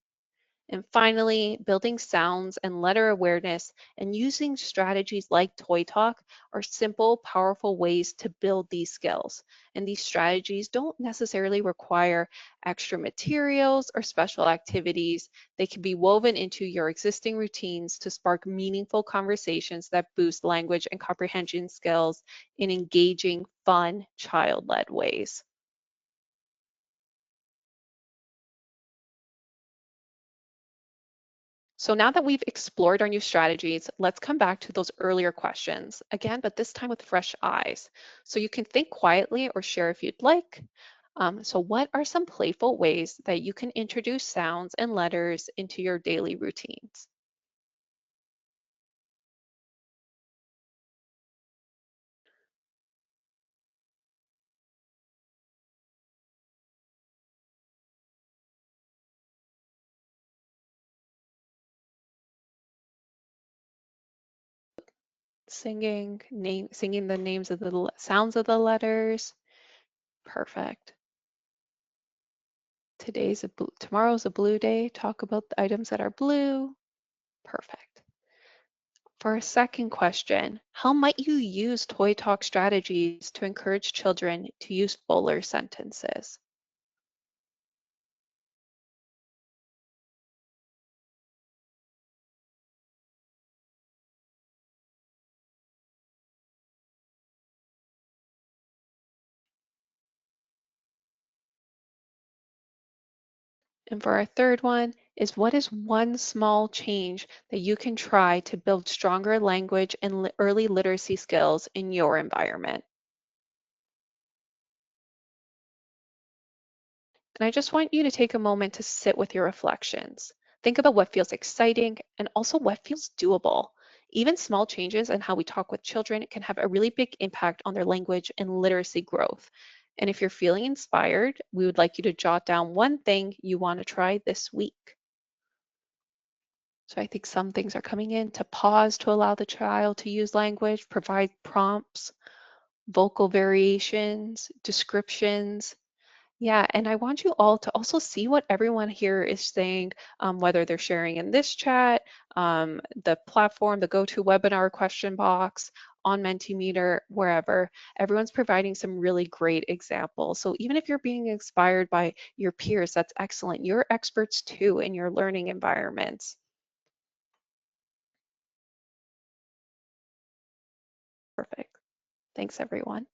And finally, building sounds and letter awareness and using strategies like Toy Talk are simple, powerful ways to build these skills. And these strategies don't necessarily require extra materials or special activities. They can be woven into your existing routines to spark meaningful conversations that boost language and comprehension skills in engaging, fun, child-led ways. So now that we've explored our new strategies, let's come back to those earlier questions again, but this time with fresh eyes. So you can think quietly or share if you'd like. So what are some playful ways that you can introduce sounds and letters into your daily routines? Singing the names of the sounds of the letters. Perfect. Tomorrow's a blue day. Talk about the items that are blue. Perfect. For a second question, how might you use Toy Talk strategies to encourage children to use fuller sentences? And for our third one is, what is one small change that you can try to build stronger language and early literacy skills in your environment? And I just want you to take a moment to sit with your reflections. Think about what feels exciting and also what feels doable. Even small changes in how we talk with children can have a really big impact on their language and literacy growth. And if you're feeling inspired, we would like you to jot down one thing you want to try this week. So I think some things are coming in: to pause to allow the child to use language, provide prompts, vocal variations, descriptions. Yeah, and I want you all to also see what everyone here is saying, whether they're sharing in this chat, the platform, the GoToWebinar question box, on Mentimeter, wherever. Everyone's providing some really great examples. So even if you're being inspired by your peers, that's excellent. You're experts too in your learning environments. Perfect. Thanks, everyone.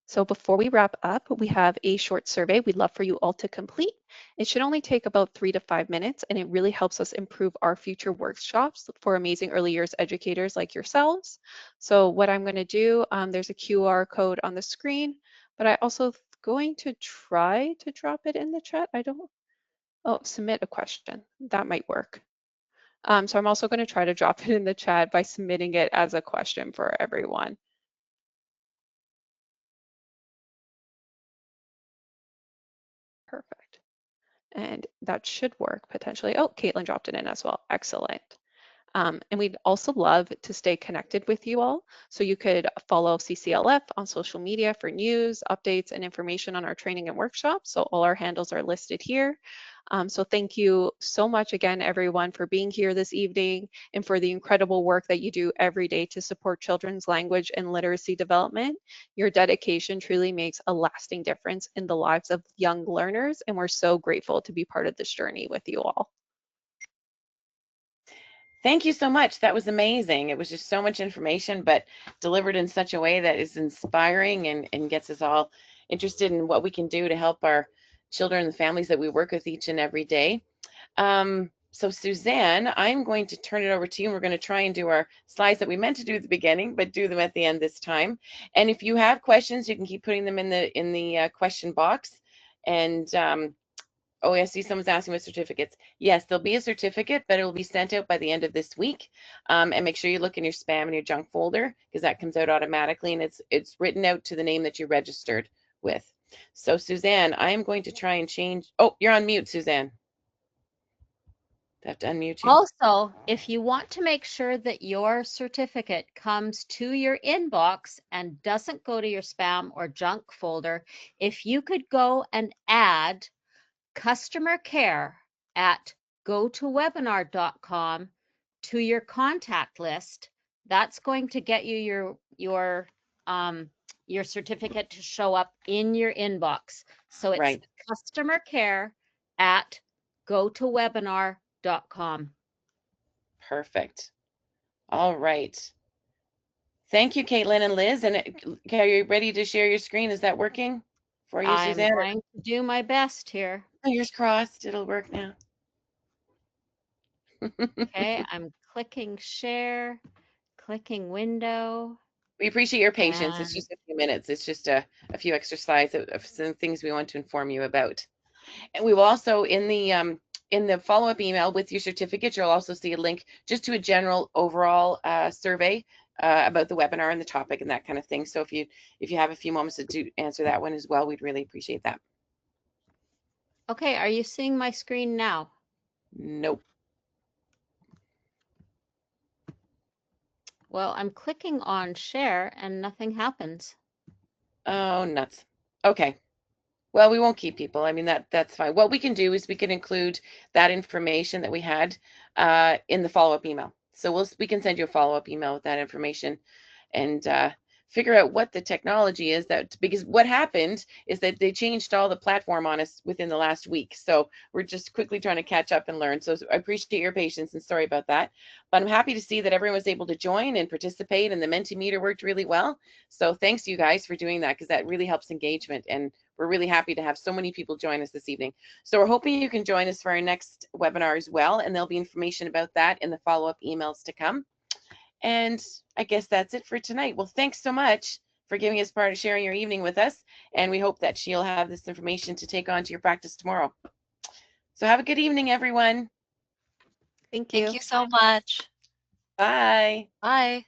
So before we wrap up, we have a short survey we'd love for you all to complete. It should only take about 3 to 5 minutes, and it really helps us improve our future workshops for amazing early years educators like yourselves. So what I'm going to do, there's a QR code on the screen, but I also going to try to drop it in the chat. Oh, submit a question. That might work. So I'm also going to try to drop it in the chat by submitting it as a question for everyone. Perfect. And that should work potentially. Oh, Caitlin dropped it in as well. Excellent. And we'd also love to stay connected with you all. So you could follow CCLF on social media for news, updates, and information on our training and workshops. So all our handles are listed here. So thank you so much again, everyone, for being here this evening and for the incredible work that you do every day to support children's language and literacy development. Your dedication truly makes a lasting difference in the lives of young learners, and we're so grateful to be part of this journey with you all. Thank you so much. That was amazing. It was just so much information, but delivered in such a way that is inspiring and gets us all interested in what we can do to help our children and the families that we work with each and every day. So Suzanne, I'm going to turn it over to you. We're going to try and do our slides that we meant to do at the beginning, but do them at the end this time. And if you have questions, you can keep putting them in the question box. And oh, I see someone's asking with certificates. Yes, there'll be a certificate, but it will be sent out by the end of this week. And make sure you look in your spam and your junk folder, because that comes out automatically, and it's written out to the name that you registered with. So Suzanne, I'm going to try and change. Oh, you're on mute, Suzanne. I have to unmute you. Also, if you want to make sure that your certificate comes to your inbox and doesn't go to your spam or junk folder, if you could go and add customer care at gotowebinar.com to your contact list, that's going to get you your certificate to show up in your inbox. So it's Right. customer care at gotowebinar.com. Perfect. All right. Thank you, Caitlin and Liz. And are you ready to share your screen? Is that working for you, I'm Suzanne? going to do my best here. Fingers crossed it'll work now. Okay, I'm clicking share, clicking window. We appreciate your patience. It's And just a few minutes. It's just a few extra slides of some things we want to inform you about. And we will also, in the follow-up email with your certificate, you'll also see a link just to a general overall survey about the webinar and the topic and that kind of thing. So if you have a few moments to answer that one as well, we'd really appreciate that. okay, are you seeing my screen now? Nope. Well, I'm clicking on share and nothing happens. Oh, nuts. Okay. Well, we won't keep people. I mean, that's fine. What we can do is we can include that information that we had in the follow-up email. So we can send you a follow-up email with that information. And figure out what the technology is, that because what happened is that they changed all the platform on us within the last week. So we're just quickly trying to catch up and learn. So I appreciate your patience and sorry about that. But I'm happy to see that everyone was able to join and participate, and the Mentimeter worked really well. So thanks you guys for doing that, because that really helps engagement. And we're really happy to have so many people join us this evening. So we're hoping you can join us for our next webinar as well. And there'll be information about that in the follow-up emails to come. And I guess that's it for tonight. Well, thanks so much for giving us part of sharing your evening with us. And we hope that she'll have this information to take on to your practice tomorrow. So have a good evening, everyone. Thank you. Thank you so much. Bye. Bye.